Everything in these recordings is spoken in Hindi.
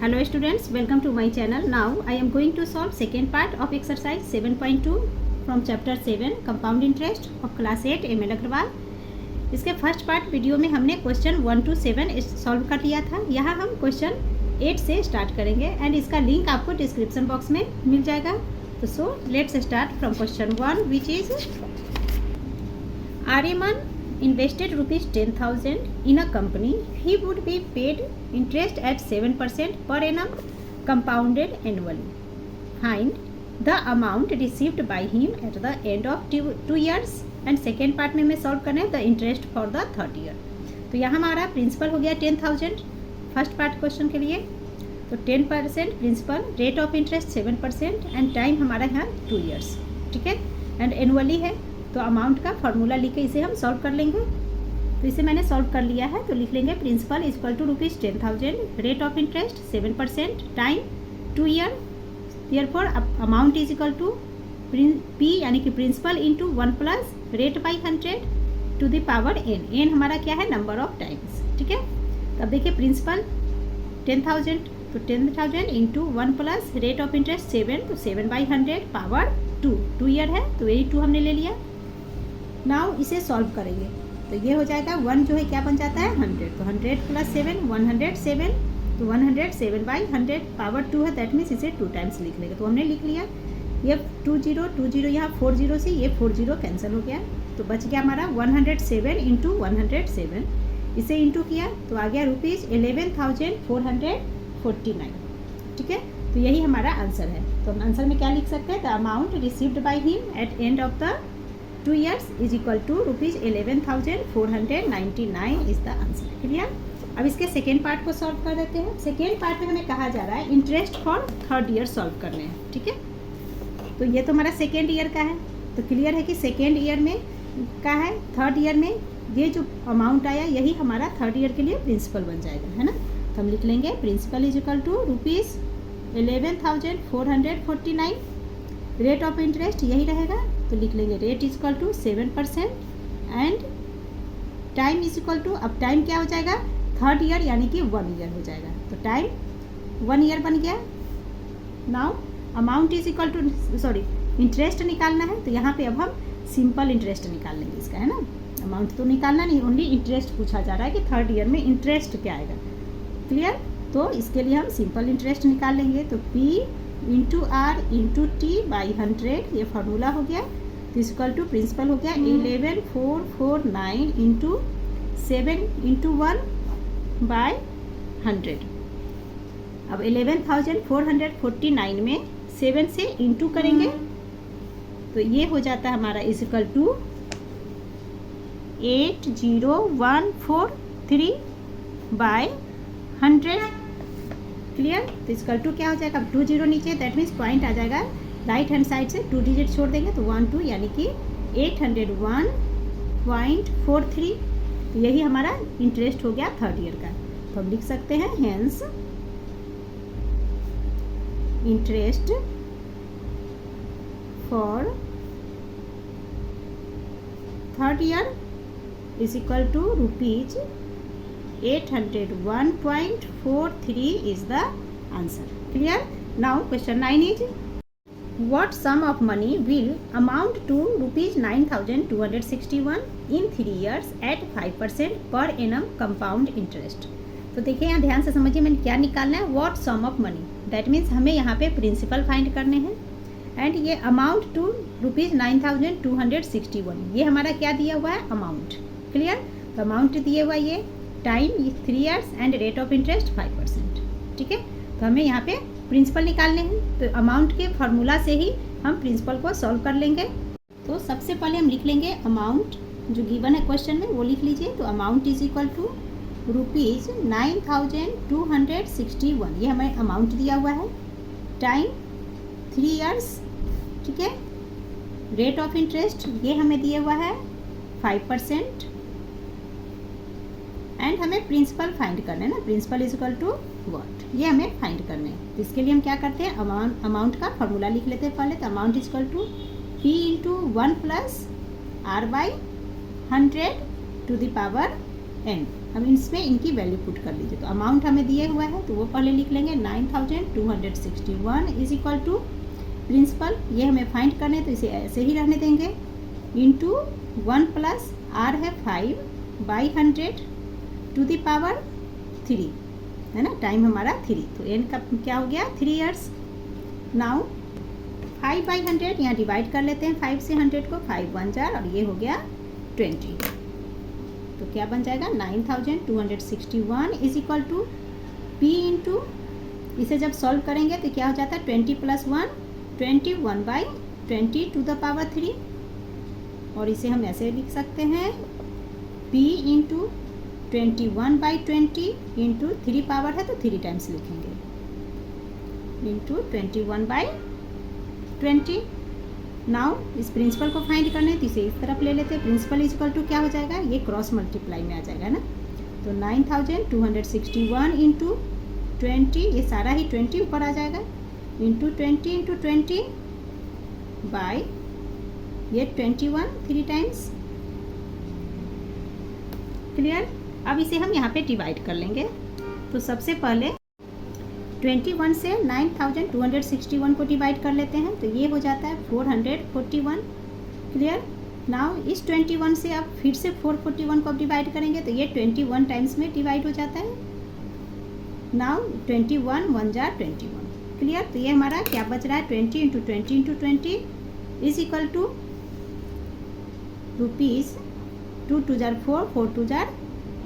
Hello students, welcome to my channel. Now I am going to solve second part of exercise 7.2 from chapter 7 compound interest of class 8 ML Agarwal. इसके फर्स्ट पार्ट वीडियो में हमने क्वेश्चन 1 to 7 सॉल्व कर लिया था। यहाँ हम क्वेश्चन 8 से स्टार्ट करेंगे एंड इसका लिंक आपको डिस्क्रिप्शन बॉक्स में मिल जाएगा। तो so let's start from question 1 which is Aryaman invested rupees 10,000 in a company. He would be paid interest at 7% per annum compounded annually. Find the amount received by him at the end of 2 years. And second part में मैं solve करना है the interest for the third year. तो यहाँ हमारा प्रिंसिपल हो गया 10,000 फर्स्ट पार्ट क्वेश्चन के लिए। तो 10% principal, rate of interest 7% and time हमारा यहाँ 2 years, ठीक है, एंड एनुअली है। तो अमाउंट का फार्मूला लिख के इसे हम सॉल्व कर लेंगे। तो इसे मैंने सॉल्व कर लिया है। तो लिख लेंगे principal is equal to rupees 10,000, rate of interest 7%, time 2 year, therefore amount is equal to P यानी कि principal into 1 plus rate by 100 to the power N. N हमारा क्या है, नंबर ऑफ टाइम्स, ठीक है। तो अब देखिए प्रिंसिपल 10,000, तो 10,000 into 1 plus rate of interest 7, तो 7/100 पावर 2 year है, तो यही 2 हमने ले लिया। नाउ इसे सॉल्व करेंगे तो ये हो जाएगा 1 जो है क्या बन जाता है 100, तो 100 प्लस 7 107, तो 107/100 पावर 2 है, दैट मीन्स इसे 2 टाइम्स लिख लेंगे। तो हमने लिख लिया। ये 20 यहाँ 40 से ये 40 कैंसिल हो गया, तो बच गया हमारा 107 इंटू 107। इसे इंटू किया तो आ गया रुपीज़ 11,449, ठीक है। तो यही हमारा आंसर है। तो हम आंसर में क्या लिख सकते हैं, the amount received by him at end of the 2 years is equal to rupees 11,499 is the answer. Clear. अब इसके सेकेंड पार्ट को सॉल्व कर देते हैं। सेकेंड पार्ट में हमें कहा जा रहा है interest for third year solve करने हैं, ठीक है। तो ये तो हमारा सेकेंड ईयर का है, तो क्लियर है कि सेकेंड ईयर में का है, थर्ड ईयर में ये जो अमाउंट आया यही हमारा थर्ड ईयर के लिए प्रिंसिपल बन जाएगा, है ना। तो हम लिख लेंगे principal is equal to rupees 11,449, rate of interest यही रहेगा, तो लिख लेंगे rate is equal to 7% and time is equal to, अब टाइम क्या हो जाएगा थर्ड ईयर यानी कि 1 year हो जाएगा, तो टाइम 1 year बन गया। Now amount is equal to, sorry interest निकालना है, तो यहाँ पे अब हम सिंपल इंटरेस्ट निकाल लेंगे इसका, है ना। अमाउंट तो निकालना नहीं, ओनली इंटरेस्ट पूछा जा रहा है कि थर्ड ईयर में इंटरेस्ट क्या आएगा। क्लियर। तो इसके लिए हम सिंपल इंटरेस्ट निकाल लेंगे। तो P into R into T by 100 ये फार्मूला हो गया। तो इक्वल टू प्रिंसिपल हो गया 11,449 इंटू 7 इंटू 1 बाय 100। अब 11,449 में 7 से इंटू करेंगे तो ये हो जाता है हमारा is equal to 80,143 by 100। Clear. तो इसका 2 क्या हो जाएगा, अब 20 नीचे, दैट मीन्स पॉइंट आ जाएगा राइट हैंड साइड से 2 डिजिट छोड़ देंगे तो 1 2 यानी कि 801.43। तो यही हमारा इंटरेस्ट हो गया थर्ड ईयर का। तो हम लिख सकते हैं hence interest for third year is equal to rupees 801.43 is the answer. Clear. Now question 9 is what sum of money will amount to rupees 9,261 in 3 years at 5% per annum compound interest. तो देखिए यहाँ ध्यान से समझिए मैंने क्या निकालना है, what sum of money, that means हमें यहाँ पे प्रिंसिपल फाइंड करने हैं एंड ये अमाउंट टू रुपीज़ 9,261 ये हमारा क्या दिया हुआ है अमाउंट। क्लियर। तो अमाउंट दिए हुआ ये time 3 years and rate of interest 5%, ठीक है। तो हमें यहाँ पे प्रिंसिपल निकालने हैं, तो अमाउंट के फार्मूला से ही हम प्रिंसिपल को सॉल्व कर लेंगे। तो सबसे पहले हम लिख लेंगे अमाउंट जो गिवन है क्वेश्चन में वो लिख लीजिए। तो amount is equal to rupees 9,261 ये हमें अमाउंट दिया हुआ है, टाइम 3 years, ठीक है। रेट ऑफ इंटरेस्ट ये हमें दिया हुआ है 5% एंड हमें प्रिंसिपल फाइंड करना है ना, principal is equal to what, ये हमें फाइंड करना है। तो इसके लिए हम क्या करते हैं, अमाउंट का फार्मूला लिख लेते हैं पहले। तो amount is equal to P into 1 plus R by 100 to the power N. हम इसमें इनकी वैल्यू पुट कर लीजिए। तो अमाउंट हमें दिए हुआ है तो वो पहले लिख लेंगे 9261 इज इक्वल टू प्रिंसिपल, ये हमें फाइंड करने तो इसे ऐसे ही रहने देंगे, इंटू 1 प्लस आर है 5 बाई 100 टू द पावर 3, है ना, टाइम हमारा 3, तो एन का क्या हो गया 3 ईयर्स। नाउ 5 बाई 100 यहाँ डिवाइड कर लेते हैं 5 से 100 को, 5 1 जार और ये हो गया 20, तो क्या बन जाएगा 9261 is equal to P into, इसे जब सॉल्व करेंगे तो क्या हो जाता है 20 plus 1 21 by 20 to the power 3, और इसे हम ऐसे लिख सकते हैं p into 21 by 20 into 3 power है तो 3 टाइम्स लिखेंगे, इंटू 21 बाई 20। नाउ इस प्रिंसिपल को फाइंड करना है तो इसे इस तरफ ले लेते हैं, प्रिंसिपल इज इक्वल टू क्या हो जाएगा, ये क्रॉस मल्टीप्लाई में आ जाएगा ना, तो 9261 इंटू 20, ये सारा ही 20 ऊपर आ जाएगा, इंटू 20 इंटू 20 बाई ये 21 3 टाइम्स। क्लियर। अब इसे हम यहाँ पे डिवाइड कर लेंगे, तो सबसे पहले 21 से 9261 को डिवाइड कर लेते हैं, तो ये हो जाता है 441। क्लियर। नाउ इस 21 से अब फिर से 441 को अब डिवाइड करेंगे तो ये 21 टाइम्स में डिवाइड हो जाता है। नाउ 21 1 जार 21। क्लियर। तो ये हमारा क्या बच रहा है 20 into 20 into 20 is equal to rupees 2 2 जार 4 4 2 जार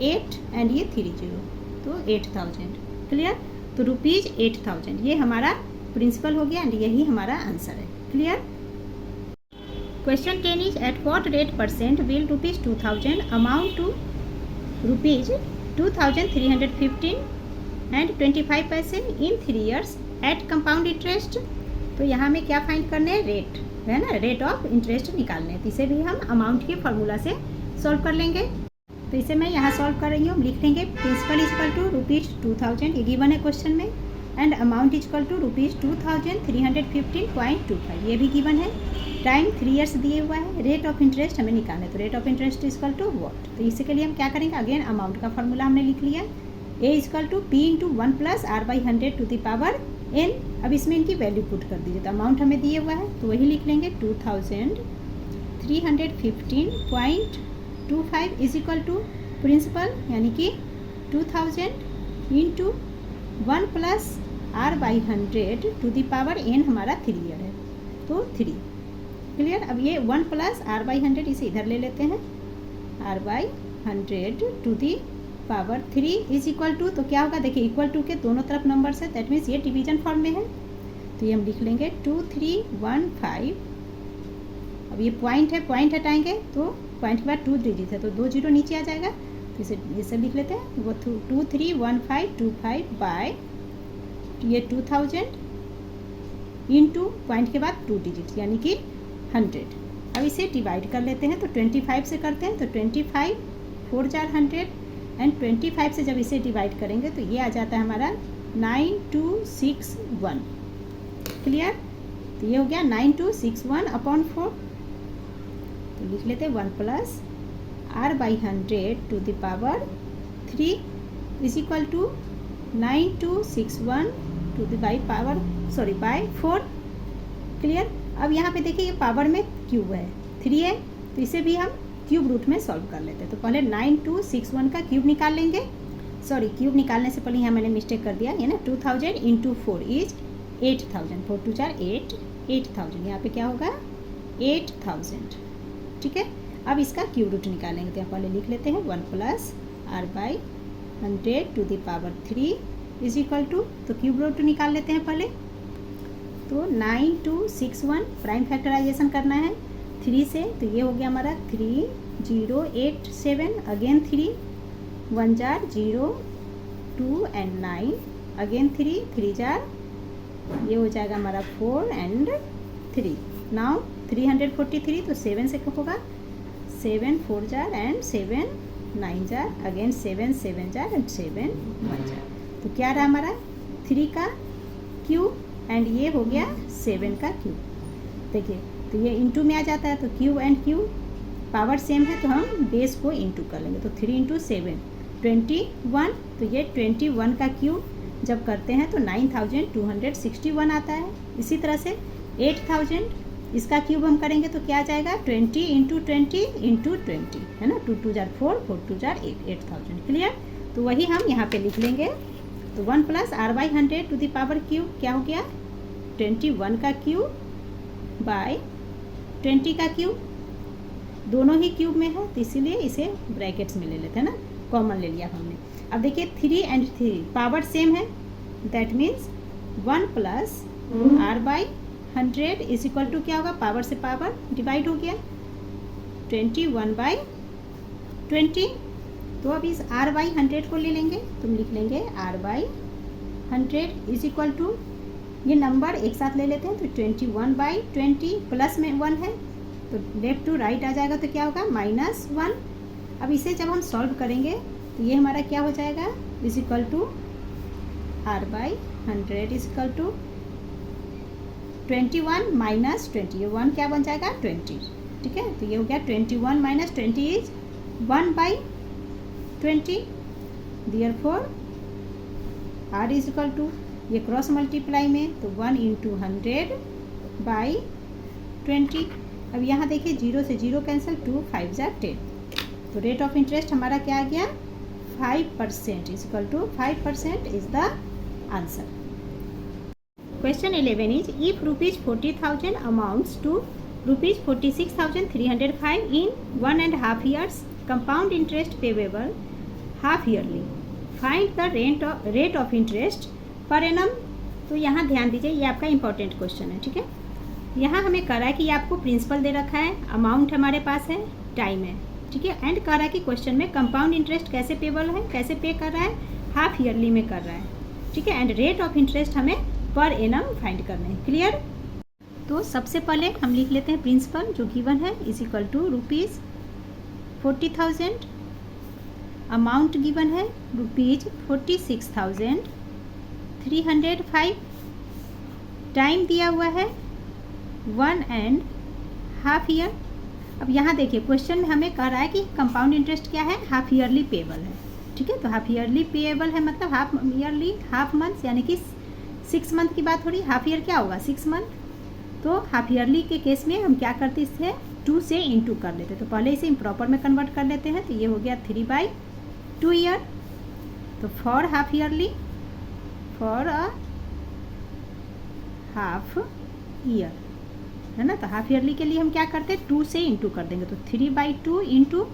8 एंड ये 30, तो 8000। क्लियर। तो रुपीज़ 8000 ये हमारा प्रिंसिपल हो गया एंड यही हमारा आंसर है। Clear. Question 10 is at what rate percent will rupees 2000 amount to rupees 2315 and 25 पैसे in 3 years at compound interest. तो यहाँ में क्या फाइंड करने हैं, रेट है ना, रेट ऑफ इंटरेस्ट निकालने हैं, तो इसे भी हम अमाउंट के फार्मूला से सॉल्व कर लेंगे। तो इसे मैं यहाँ सॉल्व कर रही हूँ, लिख लेंगे प्रिंसिपल इजकल टू रुपीज़ 2000, ये गिवन है क्वेश्चन में, and amount is equal to rupees 2315.25, ये भी गिवन है, टाइम 3 ईयर्स दिए हुआ है, रेट ऑफ इंटरेस्ट हमें निकालना है, तो rate of interest is equal to what, तो इसके लिए हम क्या करेंगे, अगेन अमाउंट का फार्मूला हमने लिख लिया, A is equal to P into 1 plus R by 100 to the power N. अब इसमें इनकी वैल्यू पुट कर दीजिए, तो अमाउंट हमें दिए हुआ है तो वही लिख लेंगे 2315.25 इज इक्वल टू प्रिंसिपल यानी कि 2000 into 1 plus R by 100 to the power N, हमारा 3 ईयर है तो 3। क्लियर। अब ये 1 प्लस आर बाई 100 इसे इधर ले लेते हैं, R by 100 to the power 3 is equal to, तो क्या होगा देखिए इक्वल टू के दोनों तरफ नंबर्स है, दैट मीन्स ये डिवीजन फॉर्म में है, तो ये हम लिख लेंगे 2315। अब ये पॉइंट है, पॉइंट हटाएंगे तो पॉइंट के बाद 2 डिजिट है तो 2 जीरो नीचे आ जाएगा, तो इसे ये सब लिख लेते हैं, वो 231525 बाय ये 2000 इंटू पॉइंट के बाद 2 डिजिट यानी कि 100। अब इसे डिवाइड कर लेते हैं, तो 25 से करते हैं, तो 25 4 जार 100 एंड 25 से जब इसे डिवाइड करेंगे तो ये आ जाता है हमारा 9261। क्लियर। तो ये हो गया 9261 अपॉन 4, तो लिख लेते हैं 1 plus R by 100 to the power 3 is equal to 9261 to the by 4। Clear. अब यहाँ पे देखिए ये पावर में क्यूब है, 3 है, तो इसे भी हम क्यूब रूट में सॉल्व कर लेते हैं। तो पहले 9261 का क्यूब निकाल लेंगे, सॉरी क्यूब निकालने से पहले यहाँ मैंने मिस्टेक कर दिया, ये ना 2000 इंटू 4 इज 8000, 4 2 4 8 8000, यहाँ पे क्या होगा 8000। ठीक है। अब इसका क्यूब रूट निकालेंगे, तो यहाँ पहले लिख लेते हैं 1 plus R by 100 to the power 3 is equal to, तो क्यूब रूट निकाल लेते हैं पहले, तो 9261 प्राइम फैक्टराइजेशन करना है 3 से, तो ये हो गया हमारा 3087, again 3 1 jar 0 2 and 9, again 3 jar, ये हो जाएगा हमारा 4 एंड 3। नाउ 343, तो 7 से होगा, 7 4 jar and 7 9 jar, again 7 7 jar and 7 1 jar, तो क्या रहा हमारा 3 का क्यूब एंड ये हो गया 7 का क्यूब। देखिए तो ये इंटू में आ जाता है, तो cube and cube power same है तो हम बेस को इंटू कर लेंगे। तो 3 इंटू 7 21, तो ये 21 का क्यूब जब करते हैं तो 9261 आता है। इसी तरह से 8000 इसका क्यूब हम करेंगे तो क्या आ जाएगा 20 इंटू 20 इंटू 20, है ना। 2 2 जार 4, 4 2 जार 8, 8000 क्लियर। तो वही हम यहाँ पे लिख लेंगे। तो 1 plus r by 100 to the power cube क्या हो गया 21 का क्यूब बाय 20 का क्यूब, दोनों ही क्यूब में है तो इसीलिए इसे ब्रैकेट्स में ले लेते हैं ना, कॉमन ले लिया हमने। अब देखिए 3 and 3 पावर सेम है, that means 1 plus r by 100 is equal to क्या होगा, पावर से पावर डिवाइड हो गया 21 बाई 20। तो अब इस r बाई 100 को ले लेंगे, तुम लिख लेंगे r by 100 is equal to, ये नंबर एक साथ ले लेते हैं तो 21 बाई 20 प्लस में 1 है तो लेफ्ट टू राइट आ जाएगा तो क्या होगा -1। अब इसे जब हम सॉल्व करेंगे तो ये हमारा क्या हो जाएगा is equal to r by 100 is equal to 21 minus 20, ये 1 क्या बन जाएगा 20, ठीक है। तो ये हो गया 21 minus 20 is 1 by 20, therefore r is equal to, ये क्रॉस मल्टीप्लाई में तो 1 इंटू 100 बाई 20। अब यहाँ देखिए 0 से 0 कैंसिल, 2 5 जार 10, तो रेट ऑफ इंटरेस्ट हमारा क्या आ गया 5% is equal to 5% is the answer. Question 11 is if ₹40,000 amounts to ₹46,305 in 1.5 years, compound interest payable half yearly, find the rate of interest per annum. तो यहाँ ध्यान दीजिए, ये आपका इंपॉर्टेंट क्वेश्चन है, ठीक है। यहाँ हमें कह रहा है कि आपको प्रिंसिपल दे रखा है, अमाउंट हमारे पास है, टाइम है, ठीक है, एंड कह रहा है कि क्वेश्चन में कंपाउंड इंटरेस्ट कैसे पेबल है, कैसे पे कर रहा है, हाफ ईयरली में कर रहा है, ठीक है, एंड रेट ऑफ इंटरेस्ट हमें पर एनम फाइंड करने हैं, क्लियर। तो सबसे पहले हम लिख लेते हैं प्रिंसिपल जो गिवन है is equal to ₹40,000, amount given है ₹46,305, टाइम दिया हुआ है 1.5 ईयर। अब यहाँ देखिए क्वेश्चन में हमें कह रहा है कि कंपाउंड इंटरेस्ट क्या है, हाफ ईयरली पेएबल है, ठीक है। तो हाफ ईयरली पेएबल है मतलब हाफ ईयरली, हाफ मंथ यानी कि 6 मंथ की बात हो रही है, हाफ ईयर क्या होगा 6 मंथ। तो हाफ ईयरली के केस में हम क्या करते हैं, इसे 2 से इंटू कर लेते, तो पहले इसे इम्प्रॉपर में कन्वर्ट कर लेते हैं, तो ये हो गया 3/2 ईयर। तो for half yearly, for a half year, है ना। तो हाफ ईयरली के लिए हम क्या करते हैं 2 से इंटू कर देंगे, तो 3/2 इंटू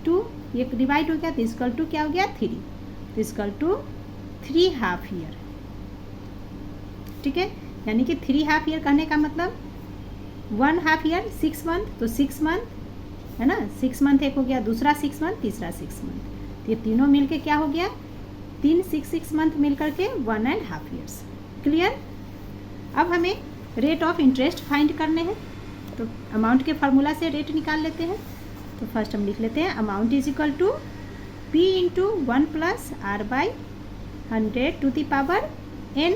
2, ये डिवाइड हो गया तो इसकल टू क्या हो गया 3, तो इसकल टू 3 हाफ ईयर, ठीक है। यानी कि 3 हाफ ईयर कहने का मतलब 1 हाफ ईयर 6 मंथ, तो 6 मंथ है ना, 6 मंथ एक हो गया, दूसरा 6 मंथ, तीसरा 6 मंथ, तो ये तीनों मिलके क्या हो गया 3 6 मंथ मिल करके 1.5 ईयर्स, क्लियर। अब हमें रेट ऑफ इंटरेस्ट फाइंड करने हैं, तो अमाउंट के फार्मूला से रेट निकाल लेते हैं। तो फर्स्ट हम लिख लेते हैं amount is equal to P into 1 plus R by 100 to the power n।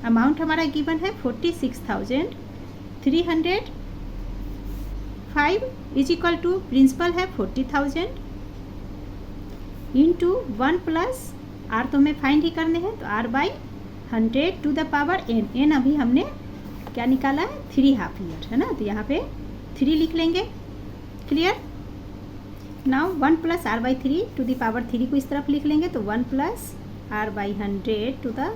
Amount हमारा गिवन है 46,305 इज इक्वल टू प्रिंसिपल है 40,000 इंटू 1 प्लस R तो हमें फाइंड ही करने हैं, तो R by 100 to the power n। n अभी हमने क्या निकाला है 3 हाफ ईयर, है ना, तो यहाँ पे 3 लिख लेंगे, clear. Now 1 plus R by 3 to the power 3 को इस तरफ लिख लेंगे, तो 1 plus R by 100 to the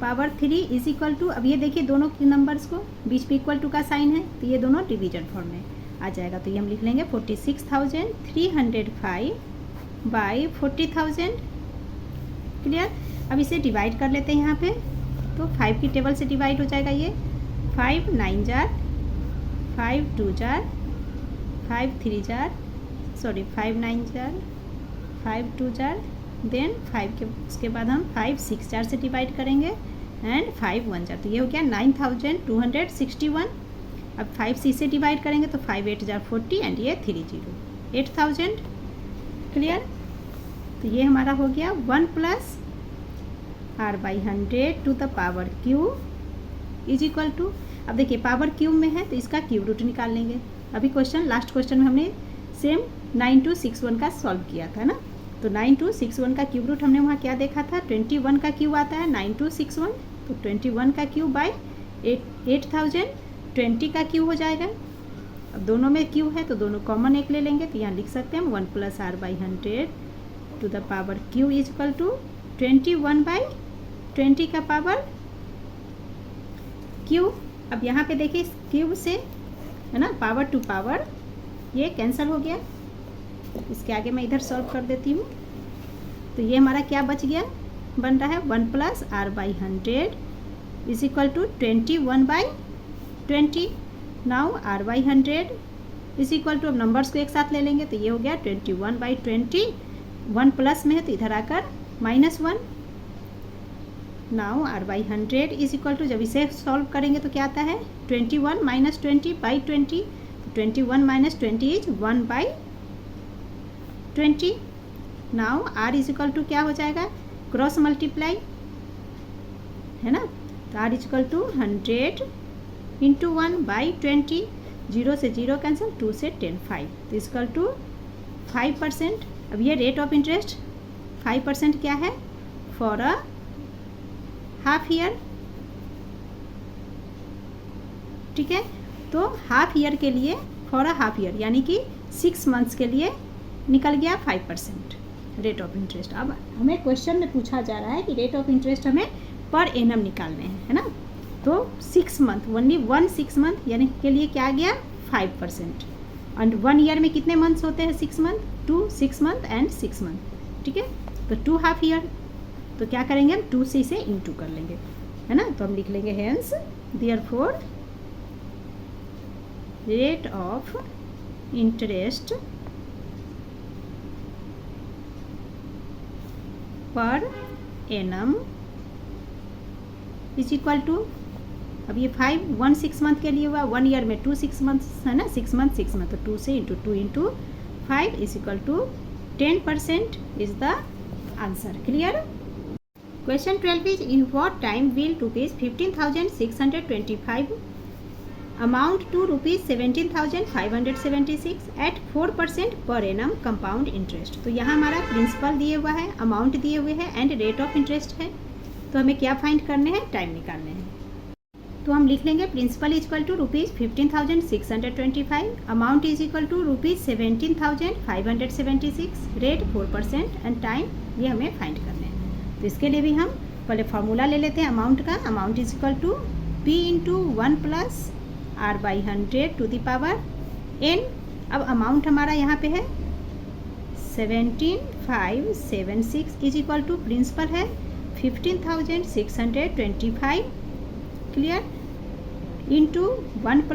power 3 is equal to, अब ये देखिए दोनों के नंबर्स को बीच में इक्वल टू का साइन है तो ये दोनों डिवीजन फॉर्म में आ जाएगा, तो ये हम लिख लेंगे 46,305 बाई 40,000, क्लियर। अब इसे डिवाइड कर लेते हैं यहाँ पे, तो 5 की टेबल से डिवाइड हो जाएगा, ये 5 9 जार, 5 2 जार, 5 3 जार, सॉरी 5 9 जार, 5 2 जार, देन 5 के उसके बाद हम 5 6 जार से डिवाइड करेंगे एंड 5 1 जार, तो ये हो गया 9,261। अब 5 6 से डिवाइड करेंगे तो 5 8 जार 40 एंड ये 3 0 8,000, क्लियर। तो ये हमारा हो गया 1 plus R by 100 to the power cube is equal to, अब देखिए पावर क्यूब में है तो इसका क्यूब रूट निकाल लेंगे। अभी क्वेश्चन लास्ट क्वेश्चन में हमने सेम 9261 का सॉल्व किया था ना। तो 9261 का क्यूब रूट हमने वहाँ क्या देखा था, 21 का क्यूब आता है 9261, तो 21 का क्यूब बाय 8000 20 का क्यूब हो जाएगा। अब दोनों में क्यूब है तो दोनों कॉमन एक ले लेंगे, तो यहाँ लिख सकते हैं 1 + r/100 to the power cube is equal to 21/20 का पावर क्यू। अब यहाँ पे देखिए इस क्यूब से है ना पावर टू पावर ये कैंसिल हो गया, इसके आगे मैं इधर सॉल्व कर देती हूँ। तो ये हमारा क्या बच गया, बन रहा है 1 + r/100 is equal to 21/20। Now r/100 is equal to, अब नंबर्स को एक साथ ले लेंगे तो ये हो गया 21/20, 1 प्लस में है तो इधर आकर -1। Now r/100 is equal to, जब इसे सॉल्व करेंगे तो क्या आता है 21 - 20/20, 21 - 20 is 1/20। Now r is equal to क्या हो जाएगा, क्रॉस मल्टीप्लाई है ना, तो r इज इक्वल टू 100 × 1/20, 0 से 0 कैंसिल, 2 से 10 5, तो इज इक्वल टू 5%। अब ये रेट ऑफ इंटरेस्ट 5% क्या है, फॉर अ हाफ ईयर। ठीक है, तो हाफ ईयर के लिए, फॉर अ हाफ ईयर यानी कि 6 मंथ्स के लिए निकल गया 5% रेट ऑफ इंटरेस्ट। अब हमें क्वेश्चन में पूछा जा रहा है कि रेट ऑफ इंटरेस्ट हमें पर एनम निकालने हैं, है ना। तो 6 मंथ, ओनली 1 6 मंथ यानी के लिए क्या आ गया 5%। एंड 1 ईयर में कितने मंथ्स होते हैं, 6 मंथ, 2 6 मंथ एंड 6 मंथ। ठीक है, तो 2 हाफ ईयर, तो क्या करेंगे हम 2 से इसे इंटू कर लेंगे, है ना। तो हम लिख लेंगे hence therefore rate of interest per annum is equal to, अब ये 1 6 मंथ के लिए हुआ, 1 ईयर में 2 6 मंथ्स है ना, 6 मंथ 6 मंथ, तो 2 से into 2 × 5 is equal to 10% is the answer. Clear. Question 12 is in what time will ₹15,625 amount to ₹17,576 at 4% per annum compound interest. तो यहाँ हमारा प्रिंसिपल दिए हुआ है, अमाउंट दिए हुए हैं एंड रेट ऑफ इंटरेस्ट है। तो हमें क्या फाइंड करने हैं, टाइम निकालने हैं। तो हम लिख लेंगे principal is equal to ₹15,625, amount is equal to ₹17,576, rate 4% and time, ये हमें फाइंड करने हैं। तो इसके लिए भी हम पहले फार्मूला ले लेते हैं अमाउंट का। Amount is equal to P × 1 + r/100 to the power n। अब अमाउंट हमारा यहाँ पे है 17,576 इज इक्वल टू प्रिंसिपल है 15,625, clear, into 1 +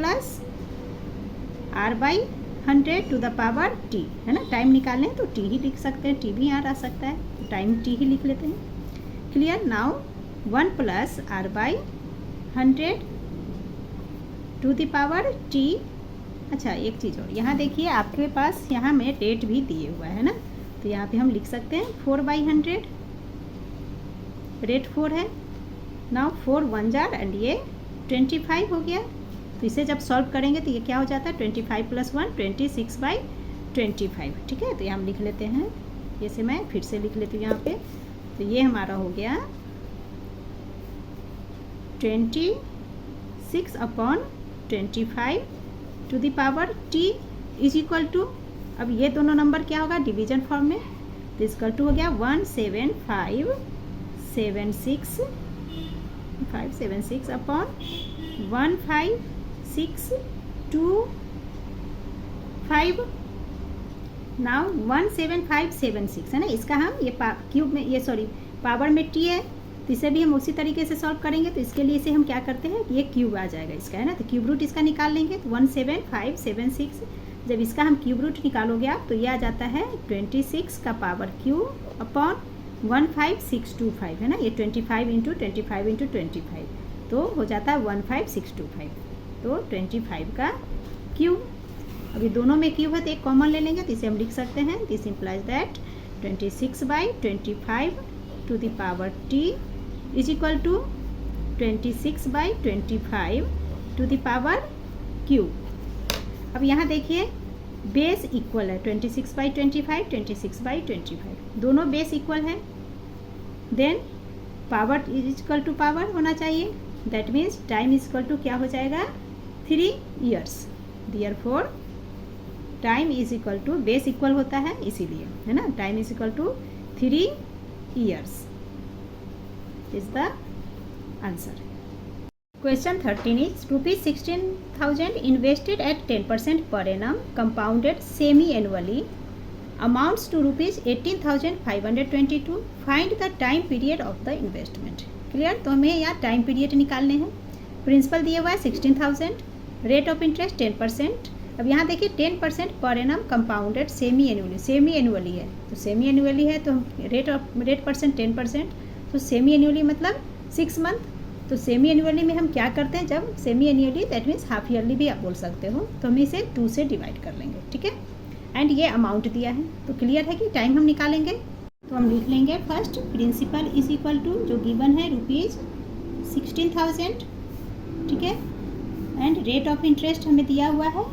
r/100 to the power t, है ना। टाइम निकालें तो t ही लिख सकते हैं, t भी यहाँ आ सकता है, टाइम t ही लिख लेते हैं। Clear. Now 1 + r/100 to the power t। अच्छा एक चीज़ और, यहाँ देखिए आपके पास यहाँ में रेट भी दिए हुआ है ना, तो यहाँ पे हम लिख सकते हैं 4/100, रेट 4 है। नाउ 4 1 जार एंड ये 25 हो गया। तो इसे जब सॉल्व करेंगे तो ये क्या हो जाता है 25 + 1 26/25। ठीक है, तो ये हम लिख लेते हैं, जैसे मैं फिर से लिख लेती हूँ यहाँ पे। तो ये हमारा हो गया 26/25 to the power t is equal to, अब ये दोनों नंबर क्या होगा डिवीजन फॉर्म में, तो इसका टू हो गया 17576 अपॉन 15625। नाउ 17576 है ना, इसका हम ये क्यूब में, ये सॉरी पावर में t है, तो इसे भी हम उसी तरीके से सॉल्व करेंगे। तो इसके लिए इसे हम क्या करते हैं, ये क्यूब आ जाएगा इसका, है ना, तो क्यूब रूट इसका निकाल लेंगे। तो 17576, जब इसका हम क्यूब रूट निकालोगे आप तो ये आ जाता है 26 का पावर क्यूब अपॉन 15625, है ना, ये 25 × 25 × 25, तो हो जाता है 15625, तो 25 का क्यूब। अभी दोनों में क्यूब है तो एक कॉमन ले लेंगे, तो इसे हम लिख सकते हैं, this implies that 26/25 to the power t is equal to 26/25 to the power q। अब यहाँ देखिए बेस इक्वल है 26/25, 26/25, दोनों बेस इक्वल है। Then power is equal to power होना चाहिए, that means time is equal to क्या हो जाएगा 3 years। Therefore time is equal to base equal होता है इसीलिए, है ना, time is equal to 3 years is the answer. Question 13 is ₹16,000 invested at 10% per annum compounded semi-annually amounts to ₹18,522. Find the time period of the investment. Clear? तो हमें यहाँ टाइम पीरियड निकालने हैं। प्रिंसिपल दिया हुआ है 16,000, रेट ऑफ इंटरेस्ट 10%। अब यहाँ देखिए 10% per annum compounded semi annually है, तो सेमी एनुअली है तो रेट परसेंट 10%, तो सेमी एनुअली मतलब 6 month। तो सेमी एनुअली में हम क्या करते हैं, जब semi annually that means half yearly भी आप बोल सकते हो, तो हम इसे 2 से डिवाइड कर लेंगे, ठीक है। एंड ये अमाउंट दिया है, तो क्लियर है कि टाइम हम निकालेंगे। तो हम लिख लेंगे first principal is equal to जो गिवन है ₹16,000, ठीक है। एंड रेट ऑफ इंटरेस्ट हमें दिया हुआ है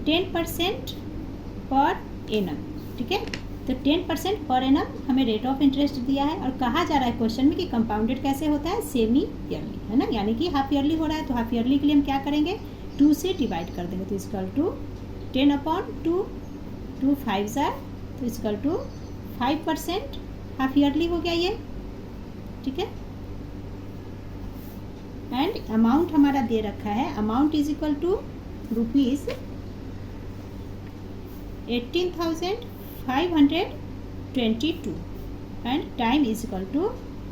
10% पर एनम, ठीक है। तो 10% पर एनम हमें रेट ऑफ इंटरेस्ट दिया है, और कहा जा रहा है क्वेश्चन में कि कंपाउंडेड कैसे होता है, सेमी ईयरली, है ना, यानी कि हाफ ईयरली हो रहा है। तो हाफ ईयरली के लिए हम क्या करेंगे, 2 से डिवाइड कर देंगे, तो इक्वल टू 10/2, 2 5 तो इक्वल टू 5% हाफ ईयरली हो गया ये, ठीक है। एंड अमाउंट हमारा दे रखा है, amount is equal to ₹18,522 and time is equal to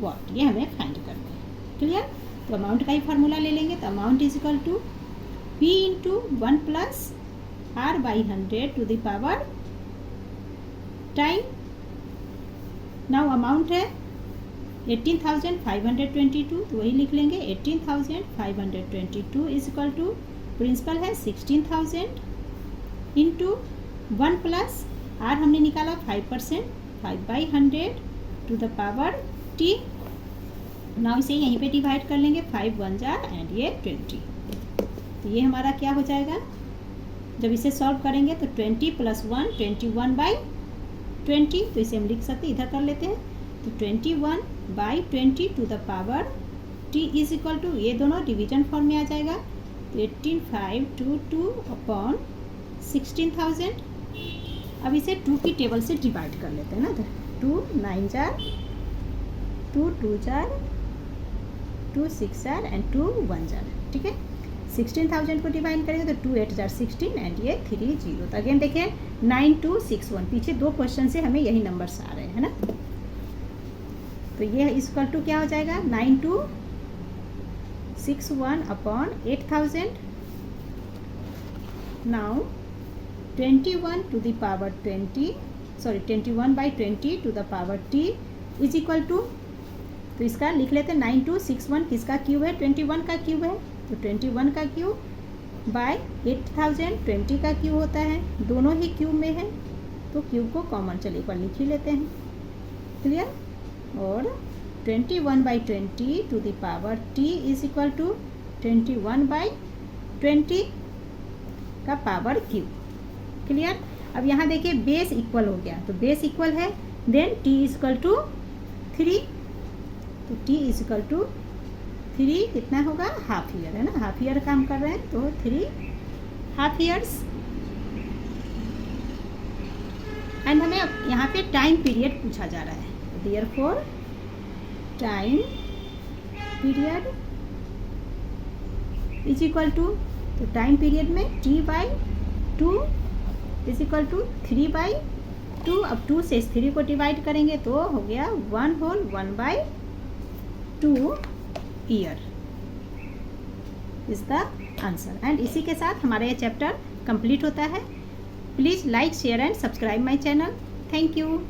what, ये हमें फाइंड करना है, क्लियर। तो अमाउंट का ही फार्मूला ले लेंगे, तो amount is equal to P × 1 + R/100 to the power time. Now amount है 18,522, तो वही लिख लेंगे 18,522 इज इक्वल टू प्रिंसिपल है 16,000 इंटू 1 + R हमने निकाला 5%, 5/100 to the power T। Now इसे यहीं पे डिवाइड कर लेंगे, 5 1 एंड ये 20। तो ये हमारा क्या हो जाएगा, जब इसे सॉल्व करेंगे तो 20 + 1 21/20, तो इसे हम लिख सकते, इधर कर लेते हैं, तो 21/20 to the power T is equal to, ये दोनों डिवीजन फॉर्म में आ जाएगा, तो 18,522/16,000। अब इसे 2 की टेबल से डिवाइड कर लेते हैं ना, तो 2 9 2 2 2 6 एंड 2 1, ठीक है। 16,000 को डिवाइड करेंगे तो 2 8 16 एंड ये 30। तो अगेन देखिए 9261, पीछे 2 क्वेश्चन से हमें यही नंबर्स आ रहे हैं, है ना। तो ये इक्वल टू क्या हो जाएगा, 9261/8000। Now 21 to the power 20, sorry 21/20 to the power T is equal to, तो इसका लिख लेते हैं 9261 किसका क्यूब है, 21 का क्यूब है, तो 21 का क्यूब बाय 8000 20 का क्यूब होता है, दोनों ही क्यूब में है, तो क्यूब को कॉमन चलिए एक बार लिख ही लेते हैं, क्लियर। और 21/20 to the power T is equal to 21/20 का पावर क्यूब, क्लियर। अब यहाँ देखिए बेस इक्वल हो गया, तो बेस इक्वल है, then T is equal to 3, तो T इज इक्वल टू 3 कितना होगा, हाफ ईयर, है ना, हाफ ईयर काम कर रहे हैं, तो 3 हाफ ईयर्स। एंड हमें यहाँ पे टाइम पीरियड पूछा जा रहा है, therefore time period is equal to, तो टाइम पीरियड में T/2 इज इक्वल टू 3/2। अब 2 से 3 को डिवाइड करेंगे तो हो गया 1/2 year is the answer. And इसी के साथ हमारा ये चैप्टर कंप्लीट होता है। Please like share and subscribe my channel. Thank you.